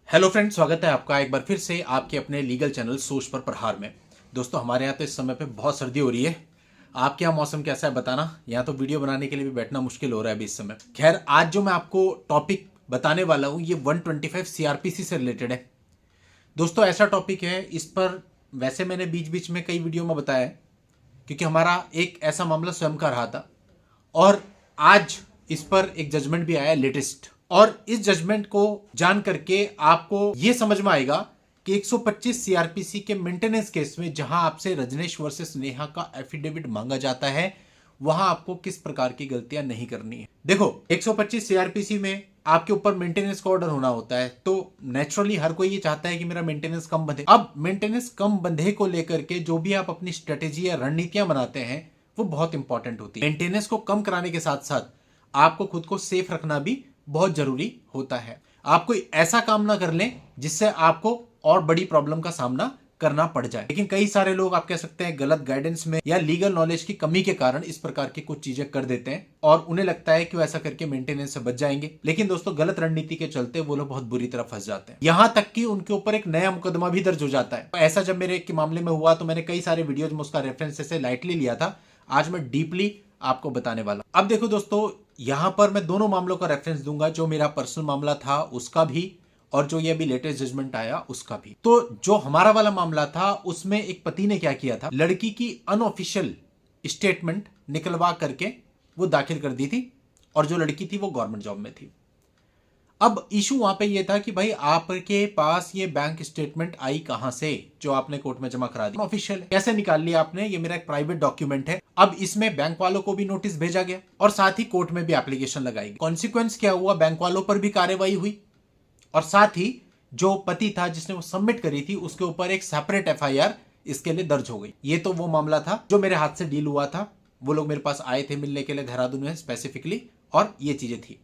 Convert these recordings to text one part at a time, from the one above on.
Hello friend, स्वागत है आपका एक बार फिर से आपके अपने लीगल चैनल सोच पर प्रहार में। दोस्तों, हमारे यहाँ तो इस समय पे बहुत सर्दी हो रही है। आपके यहाँ मौसम कैसा है बताना। यहाँ तो वीडियो बनाने के लिए भी बैठना मुश्किल हो रहा है अभी इस समय। खैर, आज जो मैं आपको टॉपिक बताने वाला हूँ ये 125 सीआरपीसी से रिलेटेड है। दोस्तों, ऐसा टॉपिक है, इस पर वैसे मैंने बीच बीच में कई वीडियो में बताया है, क्योंकि हमारा एक ऐसा मामला स्वयं का रहा था और आज इस पर एक जजमेंट भी आया लेटेस्ट। और इस जजमेंट को जान करके आपको यह समझ में आएगा कि 125 सीआरपीसी के मेंटेनेंस केस में जहां आपसे रजनेश वर्सेस नेहा का एफिडेविट मांगा जाता है, वहां आपको किस प्रकार की गलतियां नहीं करनी है। देखो, 125 सीआरपीसी में आपके ऊपर मेंटेनेंस का ऑर्डर होना होता है, तो नेचुरली हर कोई ये चाहता है कि मेरा मेंटेनेंस कम बंधे। अब मेंटेनेंस कम बंधे को लेकर के जो भी आप अपनी स्ट्रेटेजी या रणनीतियां बनाते हैं वो बहुत इंपॉर्टेंट होती है। मेंटेनेंस को कम कराने के साथ साथ आपको खुद को सेफ रखना भी बहुत जरूरी होता है। आप कोई ऐसा काम ना कर लें जिससे आपको और बड़ी प्रॉब्लम का सामना करना पड़ जाए। लेकिन कई सारे लोग, आप कह सकते हैं, गलत गाइडेंस में या लीगल नॉलेज की कमी के कारण इस प्रकार की कुछ चीजें कर देते हैं और उन्हें लगता है कि वो ऐसा करके मेंटेनेंस से बच जाएंगे। लेकिन दोस्तों, गलत रणनीति के चलते वो लोग बहुत बुरी तरह फंस जाते हैं, यहां तक कि उनके ऊपर एक नया मुकदमा भी दर्ज हो जाता है। ऐसा जब मेरे के मामले में हुआ तो मैंने कई सारे वीडियोज में उसका रेफरेंस ऐसे लाइटली लिया था। आज मैं डीपली आपको बताने वाला। अब देखो दोस्तों, यहां पर मैं दोनों मामलों का रेफरेंस दूंगा, जो मेरा पर्सनल मामला था उसका भी और जो ये अभी लेटेस्ट जजमेंट आया उसका भी। तो जो हमारा वाला मामला था उसमें एक पति ने क्या किया था, लड़की की अनऑफिशियल स्टेटमेंट निकलवा करके वो दाखिल कर दी थी और जो लड़की थी वो गवर्नमेंट जॉब में थी। अब इशू वहां पे ये था कि भाई आपके पास ये बैंक स्टेटमेंट आई कहां से, जो आपने कोर्ट में जमा करा दी, ऑफिशियल कैसे निकाल लिया आपने, ये मेरा एक प्राइवेट डॉक्यूमेंट है। अब इसमें बैंक वालों को भी नोटिस भेजा गया और साथ ही कोर्ट में भी एप्लीकेशन लगाई गई। कॉन्सिक्वेंस क्या हुआ, बैंक वालों पर भी कार्रवाई हुई और साथ ही जो पति था जिसने वो सबमिट करी थी उसके ऊपर एक सेपरेट एफआईआर इसके लिए दर्ज हो गई। ये तो वो मामला था जो मेरे हाथ से डील हुआ था। वो लोग मेरे पास आए थे मिलने के लिए देहरादून में स्पेसिफिकली, और ये चीजें थी।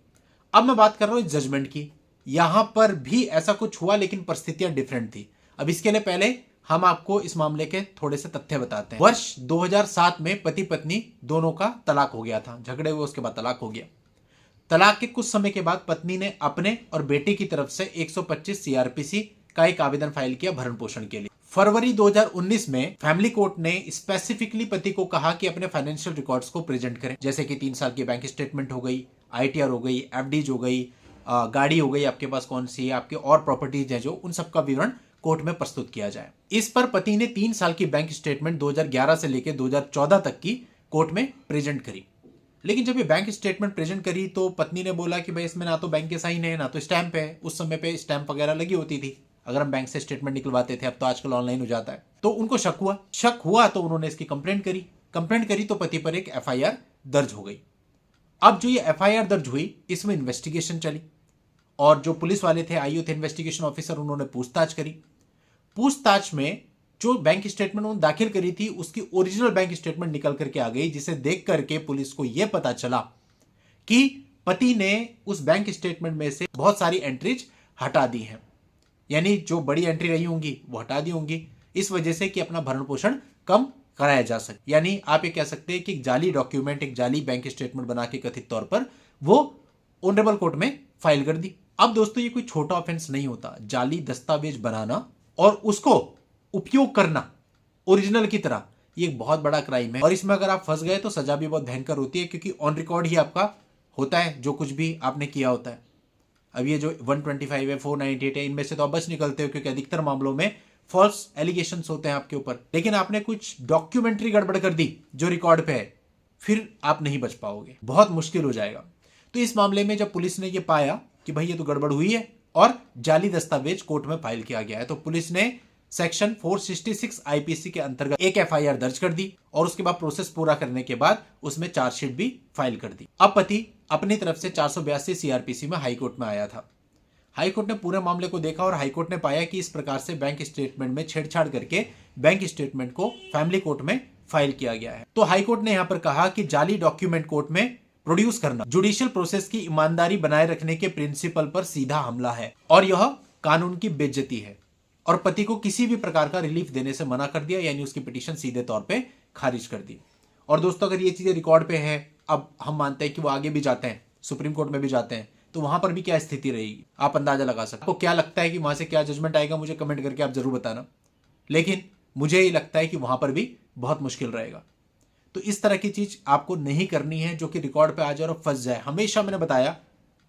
अब मैं बात कर रहा हूं जजमेंट की। यहां पर भी ऐसा कुछ हुआ लेकिन परिस्थितियां डिफरेंट थी। अब इसके लिए पहले हम आपको इस मामले के थोड़े से तथ्य बताते हैं। वर्ष 2007 में पति पत्नी दोनों का तलाक हो गया था, झगड़े हुए, उसके बाद तलाक हो गया। तलाक के कुछ समय के बाद पत्नी ने अपने और बेटे की तरफ से 125 सीआरपीसी का एक आवेदन फाइल किया भरण पोषण के लिए। फरवरी 2019 में फैमिली कोर्ट ने स्पेसिफिकली पति को कहा कि अपने फाइनेंशियल रिकॉर्ड्स को प्रेजेंट करें, जैसे कि 3 साल की बैंक स्टेटमेंट हो गई, आईटीआर हो गई, एफडीज हो गई, गाड़ी हो गई आपके पास कौन सी है, आपके और प्रॉपर्टीज है जो, उन सबका विवरण कोर्ट में प्रस्तुत किया जाए। इस पर पति ने 3 साल की बैंक स्टेटमेंट 2011 से लेकर 2014 तक की कोर्ट में प्रेजेंट करी। लेकिन जब ये बैंक स्टेटमेंट प्रेजेंट करी तो पत्नी ने बोला कि भाई इसमें ना तो बैंक के साइन है ना तो स्टैंप है। उस समय पे स्टैंप वगैरह लगी होती थी अगर हम बैंक से स्टेटमेंट निकलवाते थे, अब तो आजकल ऑनलाइन हो जाता है। तो उनको शक हुआ तो उन्होंने इसकी कंप्लेंट करी तो पति पर एक एफआईआर दर्ज हो गई। अब जो ये एफआईआर दर्ज हुई इसमें इन्वेस्टिगेशन चली और जो पुलिस वाले थे, आईओ थे, इन्वेस्टिगेशन ऑफिसर, उन्होंने पूछताछ करी। पूछताछ में जो बैंक स्टेटमेंट उन्होंने दाखिल करी थी उसकी ओरिजिनल बैंक स्टेटमेंट निकल करके आ गई, जिसे देख करके पुलिस को यह पता चला कि पति ने उस बैंक स्टेटमेंट में से बहुत सारी एंट्रीज हटा दी हैं। यानी जो बड़ी एंट्री रही होंगी वो हटा दी होंगी, इस वजह से कि अपना भरण पोषण कम कराया जा सके। यानी आप ये कह सकते हैं कि एक जाली डॉक्यूमेंट, एक जाली बैंक स्टेटमेंट बना के कथित तौर पर वो ऑनरेबल कोर्ट में फाइल कर दी। अब दोस्तों, ये कोई छोटा ऑफेंस नहीं होता, जाली दस्तावेज बनाना और उसको उपयोग करना ओरिजिनल की तरह, ये एक बहुत बड़ा क्राइम है। और इसमें अगर आप फंस गए तो सजा भी बहुत भयंकर होती है, क्योंकि ऑन रिकॉर्ड ही आपका होता है जो कुछ भी आपने किया होता है। अब ये जो 125 है, 498 है, इनमें से तो आप बच निकलते हो क्योंकि अधिकतर मामलों में फॉल्स एलिगेशंस होते हैं आपके ऊपर। लेकिन आपने कुछ डॉक्यूमेंट्री गड़बड़ कर दी जो रिकॉर्ड पे है, फिर आप नहीं बच पाओगे, बहुत मुश्किल हो जाएगा। तो इस मामले में जब पुलिस ने यह पाया कि भाई ये तो गड़बड़ हुई है और जाली दस्तावेज कोर्ट में फाइल किया गया है, तो पुलिस ने सेक्शन 466 आईपीसी के अंतर्गत एक एफआईआर दर्ज कर दी और उसके बाद प्रोसेस पूरा करने के बाद उसमें चार्जशीट भी फाइल कर दी। अब पति अपनी तरफ से 482 सीआरपीसी में हाईकोर्ट में आया था। हाईकोर्ट ने पूरे मामले को देखा और हाईकोर्ट ने पाया कि इस प्रकार से बैंक स्टेटमेंट में छेड़छाड़ करके बैंक स्टेटमेंट को फैमिली कोर्ट में फाइल किया गया है। तो हाईकोर्ट ने यहां पर कहा कि जाली डॉक्यूमेंट कोर्ट में प्रोड्यूस करना जुडिशियल प्रोसेस की ईमानदारी बनाए रखने के प्रिंसिपल पर सीधा हमला है और यह कानून की बेइज्जती है, और पति को किसी भी प्रकार का रिलीफ देने से मना कर दिया, यानी उसकी पिटीशन सीधे तौर पे खारिज कर दी। और दोस्तों, अगर ये चीजें रिकॉर्ड पे है, अब हम मानते हैं कि वो आगे भी जाते हैं, सुप्रीम कोर्ट में भी जाते हैं, तो वहां पर भी क्या स्थिति रहेगी आप अंदाजा लगा सकते। आपको क्या लगता है कि वहां से क्या जजमेंट आएगा, मुझे कमेंट करके आप जरूर बताना। लेकिन मुझे ही लगता है कि वहां पर भी बहुत मुश्किल रहेगा। तो इस तरह की चीज आपको नहीं करनी है जो कि रिकॉर्ड पे आ जाए और फंस जाए। हमेशा मैंने बताया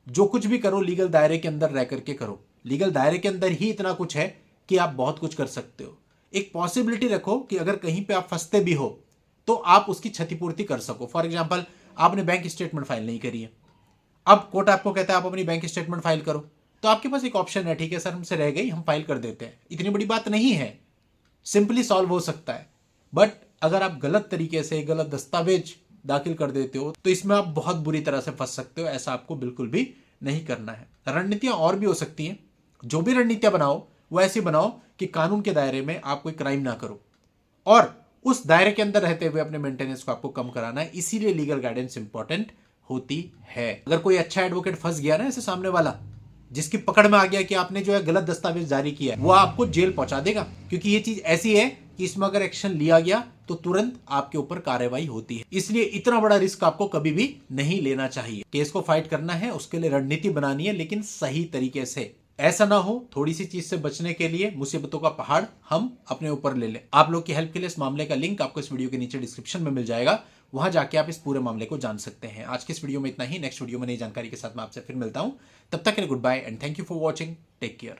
जो कुछ भी करो लीगल दायरे के अंदर रह करके करो। लीगल दायरे के अंदर ही इतना कुछ है कि आप बहुत कुछ कर सकते हो। एक पॉसिबिलिटी रखो कि अगर कहीं पे आप फंसते भी हो तो आप उसकी क्षतिपूर्ति कर सको। फॉर एग्जाम्पल, आपने बैंक स्टेटमेंट फाइल नहीं करी है, अब कोर्ट आपको कहता है आप अपनी बैंक स्टेटमेंट फाइल करो, तो आपके पास एक ऑप्शन है, ठीक है सर हमसे रह गई, हम फाइल कर देते हैं। इतनी बड़ी बात नहीं है, सिंपली सॉल्व हो सकता है। बट अगर आप गलत तरीके से गलत दस्तावेज दाखिल कर देते हो तो इसमें आप बहुत बुरी तरह से फंस सकते हो। ऐसा आपको बिल्कुल भी नहीं करना है। रणनीतियां और भी हो सकती हैं। जो भी रणनीतियां बनाओ वो ऐसी बनाओ कि कानून के दायरे में आप कोई क्राइम ना करो और उस दायरे के अंदर रहते हुए अपने मेंटेनेंस को आपको कम कराना है। इसीलिए लीगल गाइडेंस इंपॉर्टेंट होती है। अगर कोई अच्छा एडवोकेट फंस गया ना ऐसे सामने वाला, जिसकी पकड़ में आ गया कि आपने जो है गलत दस्तावेज जारी किया है, वो आपको जेल पहुंचा देगा। क्योंकि ये चीज ऐसी है कि इसमें अगर एक्शन लिया गया तो तुरंत आपके ऊपर कार्रवाई होती है। इसलिए इतना बड़ा रिस्क आपको कभी भी नहीं लेना चाहिए। केस को फाइट करना है, उसके लिए रणनीति बनानी है, लेकिन सही तरीके से। ऐसा ना हो थोड़ी सी चीज से बचने के लिए मुसीबतों का पहाड़ हम अपने ऊपर ले लें। आप लोग की हेल्प के लिए इस मामले का लिंक आपको इस वीडियो के नीचे डिस्क्रिप्शन में मिल जाएगा, वहां जाके आप इस पूरे मामले को जान सकते हैं। आज के इस वीडियो में इतना ही। नेक्स्ट वीडियो में नई जानकारी के साथ मैं आपसे फिर मिलता हूं। तब तक के लिए goodbye and thank you for watching. Take care.